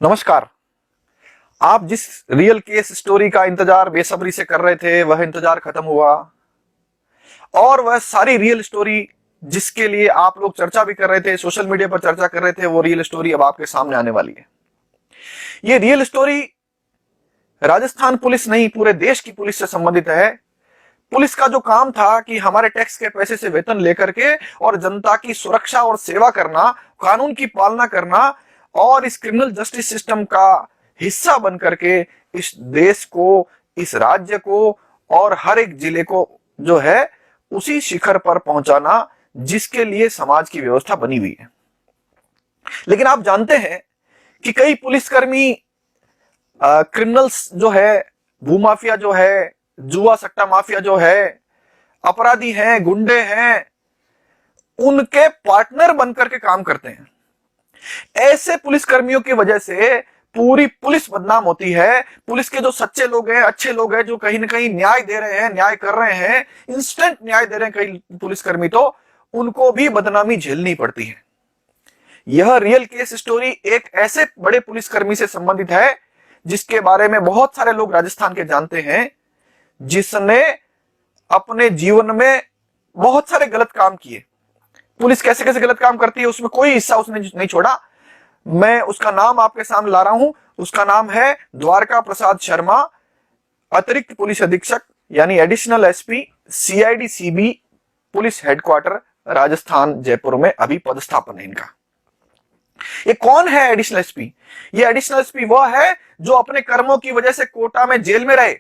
नमस्कार। आप जिस रियल केस स्टोरी का इंतजार बेसब्री से कर रहे थे वह इंतजार खत्म हुआ और वह सारी रियल स्टोरी जिसके लिए आप लोग चर्चा भी कर रहे थे, सोशल मीडिया पर चर्चा कर रहे थे, वो रियल स्टोरी अब आपके सामने आने वाली है। ये रियल स्टोरी राजस्थान पुलिस नहीं, पूरे देश की पुलिस से संबंधित है। पुलिस का जो काम था कि हमारे टैक्स के पैसे से वेतन लेकर के और जनता की सुरक्षा और सेवा करना, कानून की पालना करना और इस क्रिमिनल जस्टिस सिस्टम का हिस्सा बन करके इस देश को, इस राज्य को और हर एक जिले को जो है उसी शिखर पर पहुंचाना जिसके लिए समाज की व्यवस्था बनी हुई है। लेकिन आप जानते हैं कि कई पुलिसकर्मी क्रिमिनल्स जो है, भूमाफिया जो है, जुआ सट्टा माफिया जो है, अपराधी हैं, गुंडे हैं, उनके पार्टनर बनकर के काम करते हैं। ऐसे पुलिसकर्मियों की वजह से पूरी पुलिस बदनाम होती है। पुलिस के जो सच्चे लोग हैं, अच्छे लोग हैं, जो कहीं ना कहीं न्याय दे रहे हैं, न्याय कर रहे हैं, इंस्टेंट न्याय दे रहे हैं कई पुलिसकर्मी, तो उनको भी बदनामी झेलनी पड़ती है। यह रियल केस स्टोरी एक ऐसे बड़े पुलिसकर्मी से संबंधित है जिसके बारे में बहुत सारे लोग राजस्थान के जानते हैं, जिसने अपने जीवन में बहुत सारे गलत काम किए। पुलिस कैसे कैसे गलत काम करती है उसमें कोई हिस्सा उसने नहीं छोड़ा। मैं उसका नाम आपके सामने ला रहा हूं। उसका नाम है द्वारका प्रसाद शर्मा, अतिरिक्त पुलिस अधीक्षक यानी additional SP, CID CB, police headquarter Rajasthan Jaipur में अभी पदस्थापन है इनका। ये कौन है एडिशनल एसपी? ये एडिशनल एसपी वह है जो अपने कर्मों की वजह से कोटा में जेल में रहे।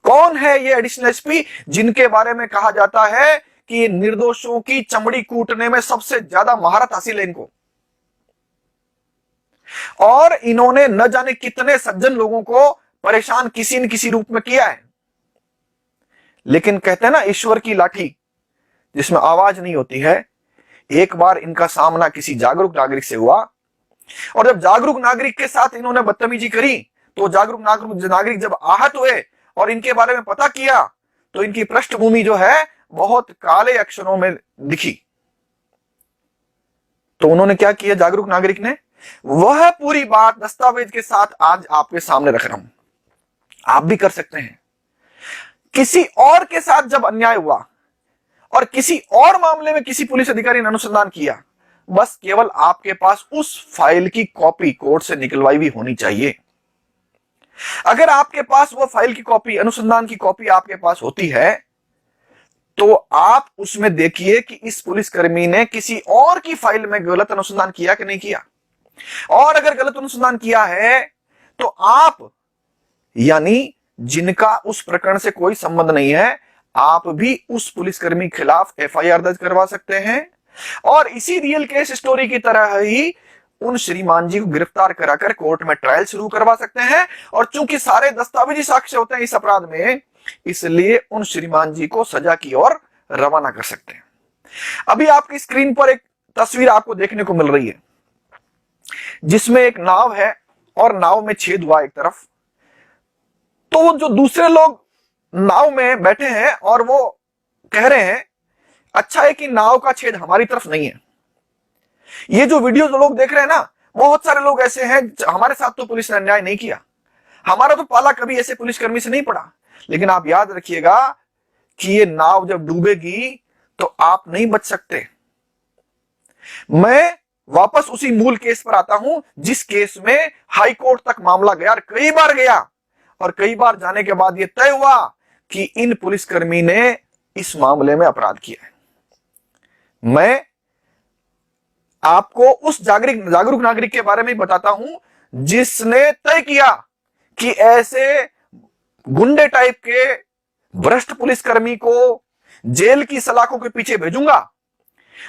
कौन है ये एडिशनल एसपी जिनके बारे में कहा जाता है कि निर्दोषों की चमड़ी कूटने में सबसे ज्यादा महारत हासिल है इनको, और इन्होंने न जाने कितने सज्जन लोगों को परेशान किसी न किसी रूप में किया है। लेकिन कहते हैं ना, ईश्वर की लाठी जिसमें आवाज नहीं होती है। एक बार इनका सामना किसी जागरूक नागरिक से हुआ और जब जागरूक नागरिक के साथ इन्होंने बदतमीजी करी तो जागरूक नागरिक जब आहत हुए और इनके बारे में पता किया तो इनकी पृष्ठभूमि जो है बहुत काले अक्षरों में दिखी। तो उन्होंने क्या किया, जागरूक नागरिक ने वह पूरी बात दस्तावेज के साथ आज आपके सामने रख रहा हूं। आप भी कर सकते हैं। किसी और के साथ जब अन्याय हुआ और किसी और मामले में किसी पुलिस अधिकारी ने अनुसंधान किया, बस केवल आपके पास उस फाइल की कॉपी कोर्ट से निकलवाई हुई होनी चाहिए। अगर आपके पास वो फाइल की कॉपी, अनुसंधान की कॉपी आपके पास होती है तो आप उसमें देखिए कि इस पुलिसकर्मी ने किसी और की फाइल में गलत अनुसंधान किया कि नहीं किया। और अगर गलत अनुसंधान किया है तो आप, यानी जिनका उस प्रकरण से कोई संबंध नहीं है, आप भी उस पुलिसकर्मी के खिलाफ एफआईआर दर्ज करवा सकते हैं और इसी रियल केस स्टोरी की तरह ही उन श्रीमान जी को गिरफ्तार कराकर कोर्ट में ट्रायल शुरू करवा सकते हैं। और चूंकि सारे दस्तावेजी साक्ष्य होते हैं इस अपराध में, इसलिए उन श्रीमान जी को सजा की ओर रवाना कर सकते हैं। अभी आपकी स्क्रीन पर एक तस्वीर आपको देखने को मिल रही है जिसमें एक नाव है और नाव में छेद हुआ एक तरफ। तो जो दूसरे लोग नाव में बैठे हैं और वो कह रहे हैं, अच्छा है कि नाव का छेद हमारी तरफ नहीं है। ये जो वीडियो जो लोग देख रहे हैं ना, बहुत सारे लोग ऐसे हैं, हमारे साथ तो पुलिस ने अन्याय नहीं किया, हमारा तो पाला कभी ऐसे पुलिसकर्मी से नहीं पड़ा। लेकिन आप याद रखिएगा कि ये नाव जब डूबेगी तो आप नहीं बच सकते। मैं वापस उसी मूल केस पर आता हूं जिस केस में हाई कोर्ट तक मामला गया, और कई बार गया, और कई बार जाने के बाद यह तय हुआ कि इन पुलिसकर्मी ने इस मामले में अपराध किया है। मैं आपको उस जागरूक नागरिक के बारे में बताता हूं जिसने तय किया कि ऐसे गुंडे टाइप के भ्रष्ट पुलिसकर्मी को जेल की सलाखों के पीछे भेजूंगा।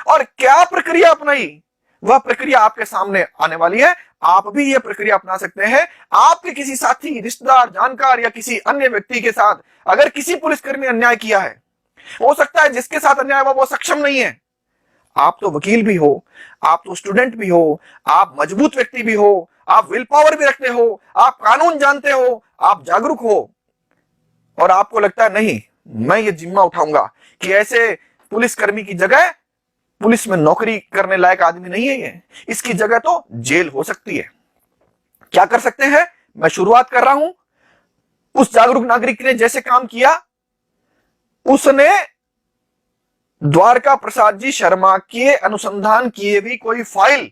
और क्या प्रक्रिया अपनाई, वह प्रक्रिया आपके सामने आने वाली है। आप भी यह प्रक्रिया अपना सकते हैं। आपके किसी साथी, रिश्तेदार, जानकार या किसी अन्य व्यक्ति के साथ अगर किसी पुलिसकर्मी ने अन्याय किया है, हो सकता है जिसके साथ अन्याय हुआ वो सक्षम नहीं है। आप तो वकील भी हो, आप तो स्टूडेंट भी हो, आप मजबूत व्यक्ति भी हो, आप विल पावर भी रखते हो, आप कानून जानते हो, आप जागरूक हो, और आपको लगता है नहीं, मैं ये जिम्मा उठाऊंगा कि ऐसे पुलिसकर्मी की जगह पुलिस में नौकरी करने लायक आदमी नहीं है ये। इसकी जगह तो जेल हो सकती है। क्या कर सकते हैं, मैं शुरुआत कर रहा हूं। उस जागरूक नागरिक ने जैसे काम किया, उसने द्वारका प्रसाद जी शर्मा के अनुसंधान किए भी कोई फाइल,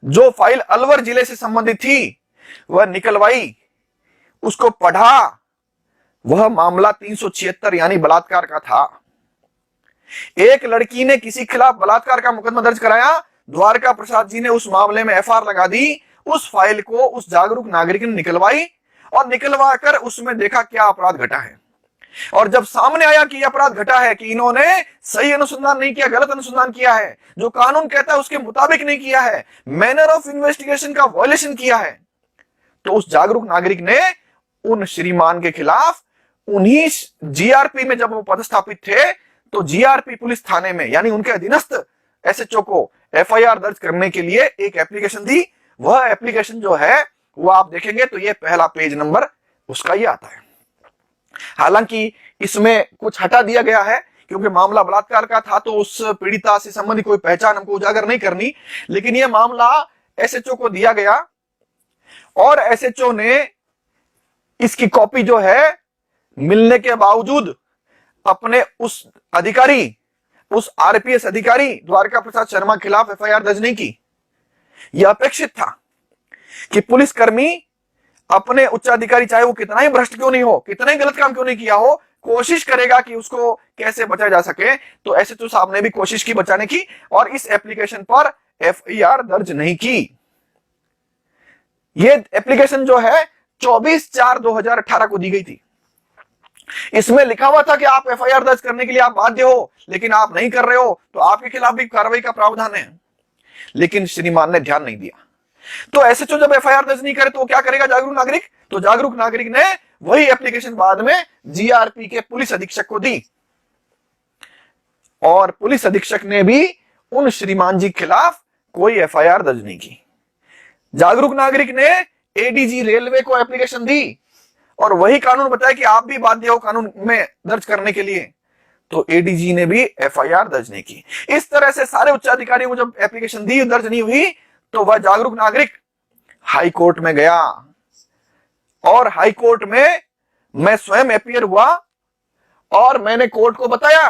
जो फाइल अलवर जिले से संबंधित थी, वह निकलवाई, उसको पढ़ा। वह मामला 376 यानी बलात्कार का था। एक लड़की ने किसी खिलाफ बलात्कार का मुकदमा दर्ज कराया, द्वारका प्रसाद जी ने उस मामले में एफआईआर लगा दी। उस फाइल को उस जागरूक नागरिक ने निकलवाई और निकलवा कर उसमें देखा क्या अपराध घटा है। और जब सामने आया कि अपराध घटा है, कि इन्होंने सही अनुसंधान नहीं किया, गलत अनुसंधान किया है, जो कानून कहता है उसके मुताबिक नहीं किया है, मैनर ऑफ इन्वेस्टिगेशन का वायलेशन किया है, तो उस जागरूक नागरिक ने उन श्रीमान के खिलाफ उन्हीं जीआरपी में जब वो पदस्थापित थे तो जीआरपी पुलिस थाने में यानी उनके अधीनस्थ एसएचओ को एफआईआर दर्ज करने के लिए एक एप्लीकेशन दी। वह एप्लीकेशन जो है वो आप देखेंगे तो ये पहला पेज नंबर उसका ही आता है। हालांकि इसमें कुछ हटा दिया गया है क्योंकि मामला बलात्कार का था, तो उस पीड़िता से संबंधित कोई पहचान हमको उजागर नहीं करनी, लेकिन यह मामला एसएचओ को दिया गया और एसएचओ ने इसकी कॉपी जो है मिलने के बावजूद अपने उस अधिकारी, उस आरपीएस अधिकारी द्वारका प्रसाद शर्मा के खिलाफ एफआईआर दर्ज नहीं की। यह अपेक्षित था कि पुलिसकर्मी अपने उच्चाधिकारी, चाहे वो कितना ही भ्रष्ट क्यों नहीं हो, कितना ही गलत काम क्यों नहीं किया हो, कोशिश करेगा कि उसको कैसे बचाया जा सके। तो एसएचओ साहब ने भी कोशिश की बचाने की और इस एप्लीकेशन पर एफआईआर दर्ज नहीं की। यह एप्लीकेशन जो है 24/4/2018 को दी गई थी। इसमें लिखा हुआ था कि आप एफआईआर दर्ज करने के लिए आप बाध्य हो, लेकिन आप नहीं कर रहे हो तो आपके खिलाफ भी कार्रवाई का प्रावधान है। लेकिन श्रीमान ने ध्यान नहीं दिया। तो एसएचओ जब एफआईआर दर्ज नहीं करे तो क्या करेगा जागरूक नागरिक? तो जागरूक नागरिक ने वही एप्लीकेशन बाद में जीआरपी के पुलिस अधीक्षक को दी और पुलिस अधीक्षक ने भी उन श्रीमान जी के खिलाफ कोई एफआईआर दर्ज नहीं की। जागरूक नागरिक ने एडीजी रेलवे को एप्लीकेशन दी और वही कानून बताया कि आप भी बाध्य हो कानून में दर्ज करने के लिए, तो एडीजी ने भी एफआईआर दर्ज नहीं की। इस तरह से सारे उच्चाधिकारियों को जब एप्लीकेशन दी, दर्ज नहीं हुई, तो वह जागरूक नागरिक हाई कोर्ट में गया और हाई कोर्ट में मैं स्वयं अपीयर हुआ और मैंने कोर्ट को बताया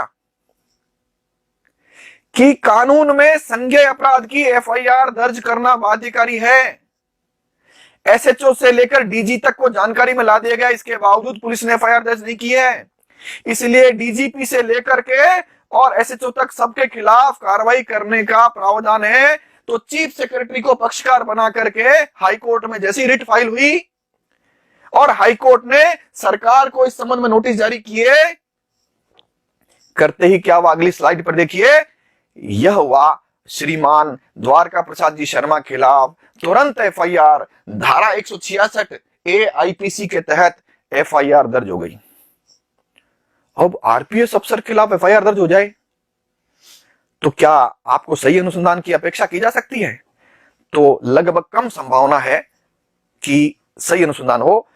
कि कानून में संज्ञेय अपराध की एफआईआर दर्ज करना बाध्यकारी है। एसएचओ से लेकर डीजी तक को जानकारी में ला दिया गया, इसके बावजूद पुलिस ने एफआईआर दर्ज नहीं की है। इसलिए डीजीपी से लेकर के और एसएचओ तक सबके खिलाफ कार्रवाई करने का प्रावधान है। तो चीफ सेक्रेटरी को पक्षकार बना करके हाई कोर्ट में जैसी रिट फाइल हुई और हाई कोर्ट ने सरकार को इस संबंध में नोटिस जारी किए, करते ही क्या हुआ अगली स्लाइड पर देखिए। यह हुआ श्रीमान द्वारका प्रसाद जी शर्मा के खिलाफ तुरंत एफआईआर धारा 166 ए आईपीसी के तहत एफआईआर दर्ज हो गई। अब आरपीएस अफसर के खिलाफ एफआईआर दर्ज हो जाए तो क्या आपको सही अनुसंधान की अपेक्षा की जा सकती है? तो लगभग कम संभावना है कि सही अनुसंधान हो।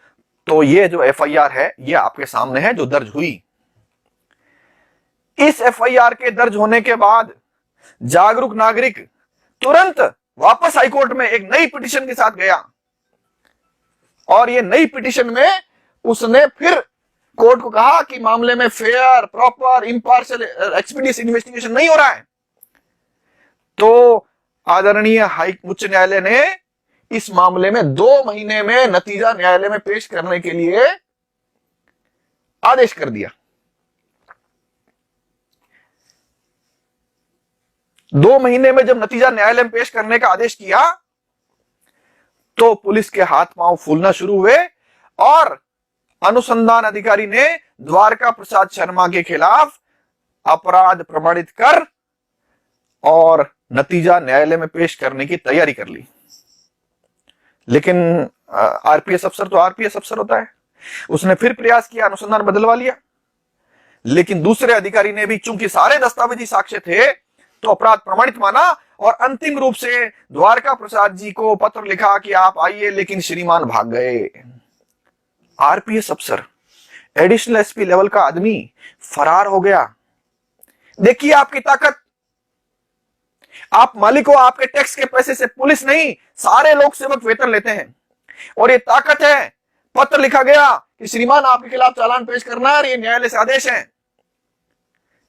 तो ये जो एफआईआर है ये आपके सामने है जो दर्ज हुई। इस एफआईआर के दर्ज होने के बाद जागरूक नागरिक तुरंत वापस हाईकोर्ट में एक नई पिटीशन के साथ गया और ये नई पिटीशन में उसने फिर कोर्ट को कहा कि मामले में फेयर, प्रॉपर, इंपार्शियल, एक्सपीडियस इन्वेस्टिगेशन नहीं हो रहा है। तो आदरणीय हाई उच्च न्यायालय ने इस मामले में 2 महीने में नतीजा न्यायालय में पेश करने के लिए आदेश कर दिया। 2 महीने में जब नतीजा न्यायालय में पेश करने का आदेश किया तो पुलिस के हाथ पांव फूलना शुरू हुए और अनुसंधान अधिकारी ने द्वारका प्रसाद शर्मा के खिलाफ अपराध प्रमाणित कर और नतीजा न्यायालय में पेश करने की तैयारी कर ली। लेकिन आरपीएस अफसर तो आरपीएस अफसर होता है, उसने फिर प्रयास किया, अनुसंधान बदलवा लिया। लेकिन दूसरे अधिकारी ने भी चूंकि सारे दस्तावेजी साक्ष्य थे तो अपराध प्रमाणित माना और अंतिम रूप से द्वारका प्रसाद जी को पत्र लिखा कि आप आइए, लेकिन श्रीमान भाग गए। आरपीएस अफसर, एडिशनल एसपी लेवल का आदमी फरार हो गया। देखिए आपकी ताकत, आप मालिक हो, आपके टैक्स के पैसे से पुलिस नहीं, सारे लोक सेवक वेतन लेते हैं। और ये ताकत है, पत्र लिखा गया कि श्रीमान आपके खिलाफ चालान पेश करना है और ये न्यायालय से आदेश है।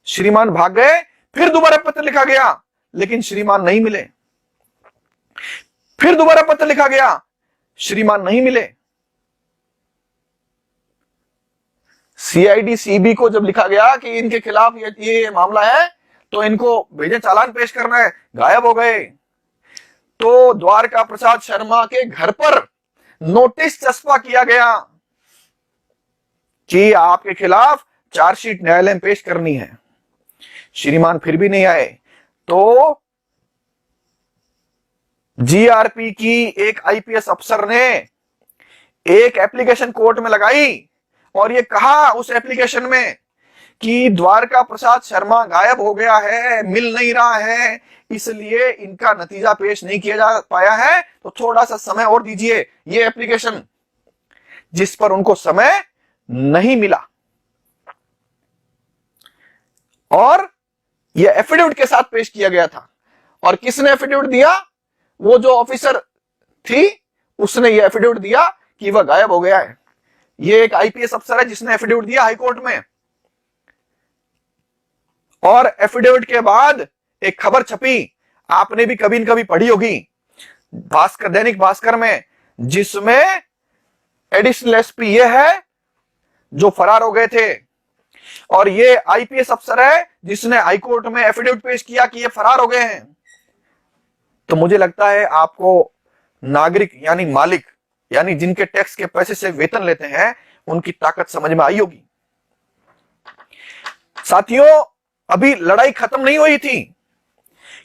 श्रीमान भाग गए, फिर दोबारा पत्र लिखा गया, लेकिन श्रीमान नहीं मिले। फिर दोबारा पत्र लिखा गया, श्रीमान नहीं मिले। सीआईडी सीबी को जब लिखा गया कि इनके खिलाफ ये मामला है तो इनको भेजे, चालान पेश करना है, गायब हो गए। तो द्वारका प्रसाद शर्मा के घर पर नोटिस चस्पा किया गया कि आपके खिलाफ चार्जशीट न्यायालय में पेश करनी है। श्रीमान फिर भी नहीं आए। तो जीआरपी की एक आईपीएस अफसर ने एक एप्लीकेशन कोर्ट में लगाई और ये कहा उस एप्लीकेशन में कि द्वारका प्रसाद शर्मा गायब हो गया है, मिल नहीं रहा है, इसलिए इनका नतीजा पेश नहीं किया जा पाया है, तो थोड़ा सा समय और दीजिए। ये एप्लीकेशन जिस पर उनको समय नहीं मिला और यह एफिडेविट के साथ पेश किया गया था। और किसने एफिडेविट दिया? वो जो ऑफिसर थी उसने यह एफिडेविट दिया कि वह गायब हो गया है। ये एक आईपीएस अफसर है जिसने एफिडेविट दिया हाईकोर्ट में। और एफिडेविट के बाद एक खबर छपी, आपने भी कभी न कभी पढ़ी होगी, भास्कर, दैनिक भास्कर में, जिसमें एडिशनल एसपी ये है जो फरार हो गए थे और ये आईपीएस अफसर है जिसने हाईकोर्ट में एफिडेविट पेश किया कि ये फरार हो गए हैं। तो मुझे लगता है आपको नागरिक यानी मालिक यानी जिनके टैक्स के पैसे से वेतन लेते हैं उनकी ताकत समझ में आई होगी। साथियों, अभी लड़ाई खत्म नहीं हुई थी,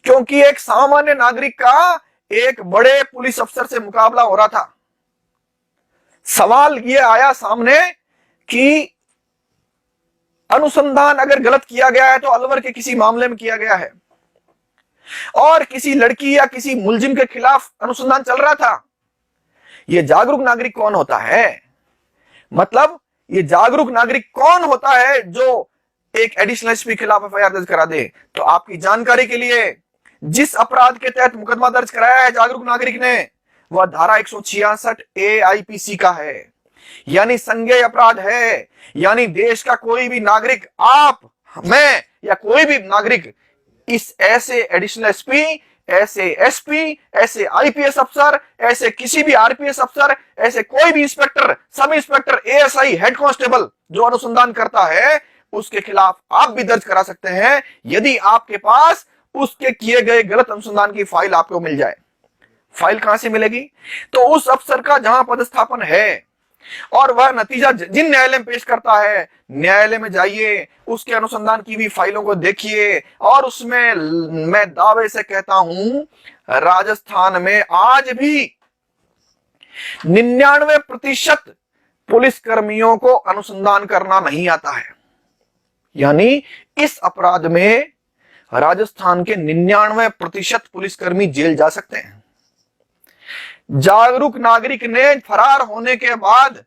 क्योंकि एक सामान्य नागरिक का एक बड़े पुलिस अफसर से मुकाबला हो रहा था। सवाल यह आया सामने कि अनुसंधान अगर गलत किया गया है तो अलवर के किसी मामले में किया गया है और किसी लड़की या किसी मुलजिम के खिलाफ अनुसंधान चल रहा था। यह जागरूक नागरिक कौन होता है? मतलब ये जागरूक नागरिक कौन होता है जो एक एडिशनल एसपी के खिलाफ एफआईआर दर्ज करा दे? तो आपकी जानकारी के लिए, जिस अपराध के तहत मुकदमा दर्ज कराया है जागरूक नागरिक ने, वह धारा 166 ए आईपीसी का है, यानी संज्ञेय अपराध है। यानी देश का कोई भी नागरिक, आप, मैं या कोई भी नागरिक इस ऐसे एडिशनल एसपी, ऐसे एसपी, ऐसे आईपीएस अफसर, ऐसे किसी भी आरपीएस अफसर, ऐसे कोई भी inspector, sub inspector, ASI, head constable जो अनुसंधान करता है उसके खिलाफ आप भी दर्ज करा सकते हैं, यदि आपके पास उसके किए गए गलत अनुसंधान की फाइल आपको मिल जाए। फाइल कहां से मिलेगी? तो उस अफसर का जहां पदस्थापन है और वह नतीजा जिन न्यायालय में पेश करता है, न्यायालय में जाइए, उसके अनुसंधान की भी फाइलों को देखिए। और उसमें मैं दावे से कहता हूं, राजस्थान में आज भी 99% पुलिस कर्मियों को अनुसंधान करना नहीं आता है। यानी इस अपराध में राजस्थान के 99% पुलिसकर्मी जेल जा सकते हैं। जागरूक नागरिक ने फरार होने के बाद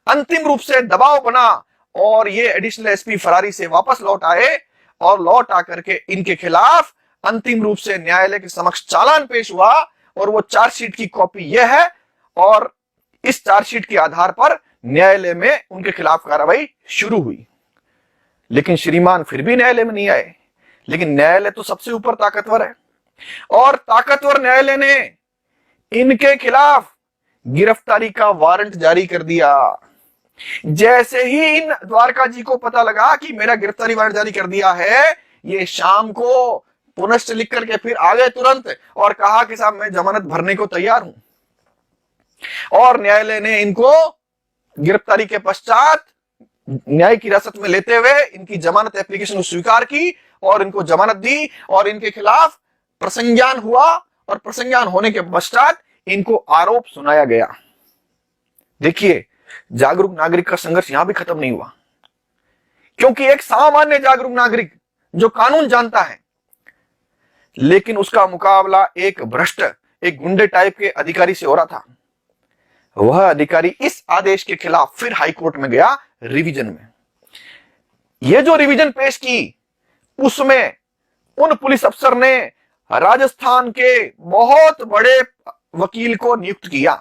अंतिम रूप से दबाव बना और ये एडिशनल एसपी फरारी से वापस लौट आए और लौट आकर के इनके खिलाफ अंतिम रूप से न्यायालय के समक्ष चालान पेश हुआ और वो चार्जशीट की कॉपी यह है और इस चार्जशीट के आधार पर न्यायालय में उनके खिलाफ कार्रवाई शुरू हुई। लेकिन श्रीमान फिर भी न्यायालय में नहीं आए। लेकिन न्यायालय तो सबसे ऊपर ताकतवर है और ताकतवर न्यायालय ने इनके खिलाफ गिरफ्तारी का वारंट जारी कर दिया। जैसे ही इन द्वारका जी को पता लगा कि मेरा गिरफ्तारी वारंट जारी कर दिया है, ये शाम को पुनश्च लिख करके फिर आ गए तुरंत और कहा कि साहब मैं जमानत भरने को तैयार हूं। और न्यायालय ने इनको गिरफ्तारी के पश्चात न्यायिक हिरासत में लेते हुए इनकी जमानत एप्लीकेशन को स्वीकार की और इनको जमानत दी और इनके खिलाफ प्रसंज्ञान हुआ और प्रसंज्ञान होने के पश्चात इनको आरोप सुनाया गया। देखिए, जागरूक नागरिक का संघर्ष यहां भी खत्म नहीं हुआ, क्योंकि एक सामान्य जागरूक नागरिक जो कानून जानता है, लेकिन उसका मुकाबला एक भ्रष्ट, एक गुंडे टाइप के अधिकारी से हो रहा था। वह अधिकारी इस आदेश के खिलाफ फिर हाईकोर्ट में गया रिवीजन में। यह जो रिवीजन पेश की उसमें उन पुलिस अफसर ने राजस्थान के बहुत बड़े वकील को नियुक्त किया।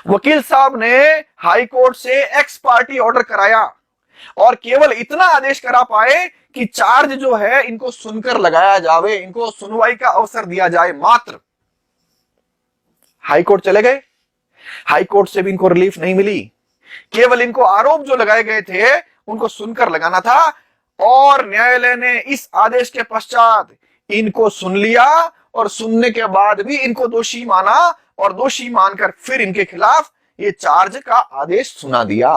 वकील साहब ने हाई कोर्ट से एक्स पार्टी ऑर्डर कराया और केवल इतना आदेश करा पाए कि चार्ज जो है इनको सुनकर लगाया जावे, इनको सुनवाई का अवसर दिया जाए मात्र। हाई कोर्ट चले गए, हाई कोर्ट से भी इनको रिलीफ नहीं मिली। केवल इनको आरोप जो लगाए गए थे उनको सुनकर लगाना था और न्यायालय ने इस आदेश के पश्चात इनको सुन लिया और सुनने के बाद भी इनको दोषी माना और दोषी मानकर फिर इनके खिलाफ ये चार्ज का आदेश सुना दिया।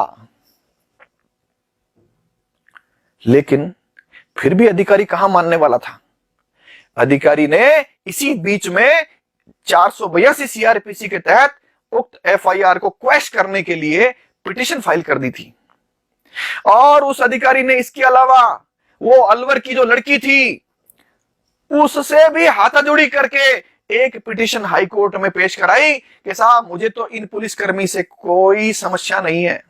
लेकिन फिर भी अधिकारी कहां मानने वाला था। अधिकारी ने इसी बीच में 482 सीआरपीसी के तहत उक्त एफआईआर को क्वैश करने के लिए पिटीशन फाइल कर दी थी। और उस अधिकारी ने इसके अलावा वो अलवर की जो लड़की थी उससे भी हाथाजोड़ी करके एक पिटीशन हाई कोर्ट में पेश कराई कि साहब मुझे तो इन पुलिसकर्मी से कोई समस्या नहीं है।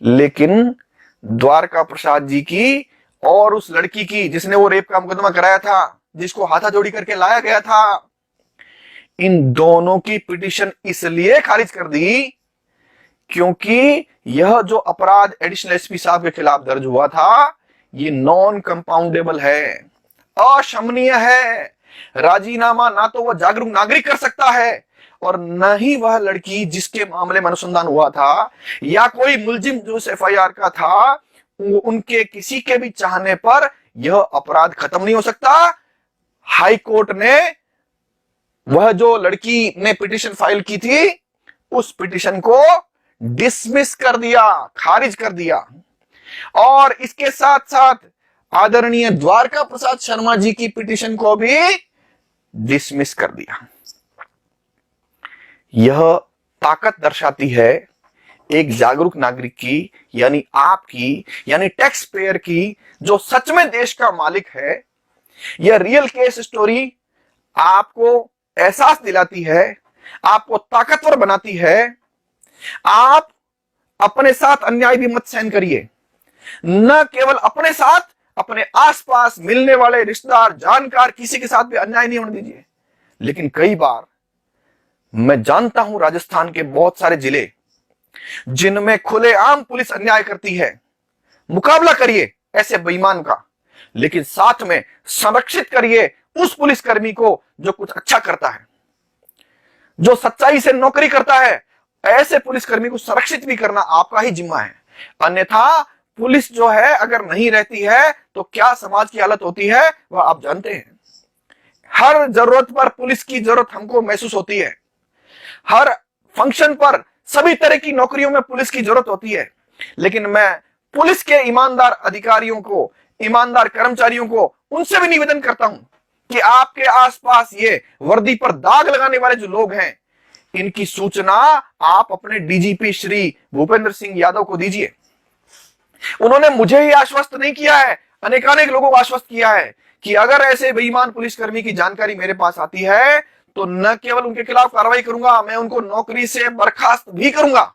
लेकिन द्वारका प्रसाद जी की और उस लड़की की जिसने वो रेप का मुकदमा कराया था, जिसको हाथाजोड़ी करके लाया गया था, इन दोनों की पिटीशन इसलिए खारिज कर दी क्योंकि यह जो अपराध एडिशनल एसपी साहब के खिलाफ दर्ज हुआ था ये नॉन कंपाउंडेबल है, अक्षमनीय है। राजीनामा ना तो वह जागरूक नागरिक कर सकता है और न ही वह लड़की जिसके मामले में अनुसंधान हुआ था या कोई मुलजिम जो इस एफआईआर का था उनके किसी के भी चाहने पर यह अपराध खत्म नहीं हो सकता। हाई कोर्ट ने वह जो लड़की ने पिटीशन फाइल की थी उस पिटीशन को डिसमिस कर दिया, खारिज कर दिया और इसके साथ साथ आदरणीय द्वारका प्रसाद शर्मा जी की पिटीशन को भी डिसमिस कर दिया। यह ताकत दर्शाती है एक जागरूक नागरिक की, यानी आपकी, यानी टैक्स पेयर की, जो सच में देश का मालिक है। यह रियल केस स्टोरी आपको एहसास दिलाती है, आपको ताकतवर बनाती है। आप अपने साथ अन्याय भी मत सहन करिए, न केवल अपने साथ, अपने आसपास मिलने वाले रिश्तेदार, जानकार, किसी के साथ भी अन्याय नहीं होने दीजिए। लेकिन कई बार मैं जानता हूं राजस्थान के बहुत सारे जिले जिनमें खुलेआम पुलिस अन्याय करती है। मुकाबला करिए ऐसे बेईमान का, लेकिन साथ में संरक्षित करिए उस पुलिसकर्मी को जो कुछ अच्छा करता है, जो सच्चाई से नौकरी करता है। ऐसे पुलिसकर्मी को संरक्षित भी करना आपका ही जिम्मा है। अन्यथा पुलिस जो है अगर नहीं रहती है तो क्या समाज की हालत होती है वह आप जानते हैं। हर जरूरत पर पुलिस की जरूरत हमको महसूस होती है। हर फंक्शन पर, सभी तरह की नौकरियों में पुलिस की जरूरत होती है। लेकिन मैं पुलिस के ईमानदार अधिकारियों को, ईमानदार कर्मचारियों को उनसे भी निवेदन करता हूं कि आपके आसपास ये वर्दी पर दाग लगाने वाले जो लोग हैं इनकी सूचना आप अपने डीजीपी श्री भूपेंद्र सिंह यादव को दीजिए। उन्होंने मुझे ही आश्वस्त नहीं किया है, अनेकानेक लोगों को आश्वस्त किया है कि अगर ऐसे बेईमान पुलिसकर्मी की जानकारी मेरे पास आती है तो न केवल उनके खिलाफ कार्रवाई करूंगा, मैं उनको नौकरी से बर्खास्त भी करूंगा।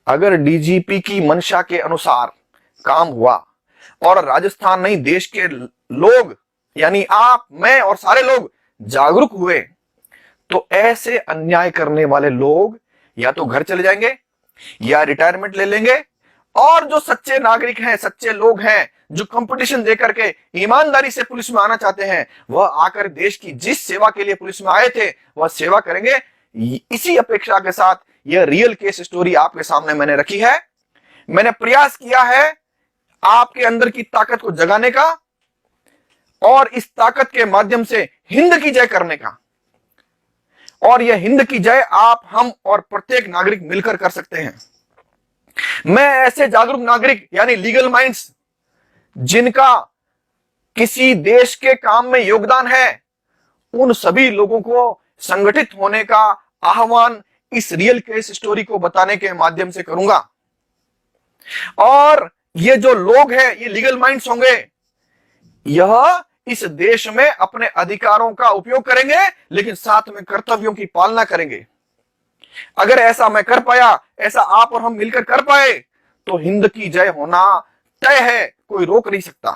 अगर डीजीपी की मंशा के अनुसार काम हुआ और राजस्थान नहीं देश के लोग यानी आप, मैं और सारे लोग जागरूक हुए तो ऐसे अन्याय करने वाले लोग या तो घर चले जाएंगे या रिटायरमेंट ले लेंगे और जो सच्चे नागरिक हैं, सच्चे लोग हैं, जो कंपटीशन देकर के ईमानदारी से पुलिस में आना चाहते हैं, वह आकर देश की जिस सेवा के लिए पुलिस में आए थे वह सेवा करेंगे। इसी अपेक्षा के साथ यह रियल केस स्टोरी आपके सामने मैंने रखी है। मैंने प्रयास किया है आपके अंदर की ताकत को जगाने का और इस ताकत के माध्यम से हिंद की जय करने का। और यह हिंद की जय आप, हम और प्रत्येक नागरिक मिलकर कर सकते हैं। मैं ऐसे जागरूक नागरिक यानी लीगल माइंड्स जिनका किसी देश के काम में योगदान है, उन सभी लोगों को संगठित होने का आह्वान इस रियल केस स्टोरी को बताने के माध्यम से करूंगा। और ये जो लोग हैं, ये लीगल माइंड्स होंगे, यह इस देश में अपने अधिकारों का उपयोग करेंगे लेकिन साथ में कर्तव्यों की पालना करेंगे। अगर ऐसा मैं कर पाया, ऐसा आप और हम मिलकर कर पाए तो हिंद की जय होना तय है, कोई रोक नहीं सकता।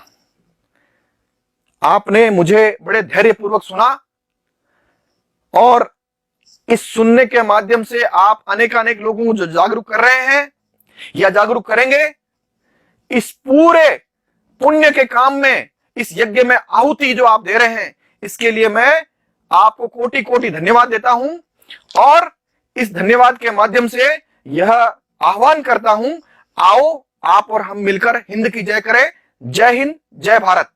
आपने मुझे बड़े धैर्यपूर्वक सुना और इस सुनने के माध्यम से आप अनेकानेक लोगों को जो जागरूक कर रहे हैं या जागरूक करेंगे, इस पूरे पुण्य के काम में, इस यज्ञ में आहुति जो आप दे रहे हैं, इसके लिए मैं आपको कोटि कोटि धन्यवाद देता हूं और इस धन्यवाद के माध्यम से यह आह्वान करता हूं, आओ आप और हम मिलकर हिंद की जय करें। जय हिंद, जय भारत।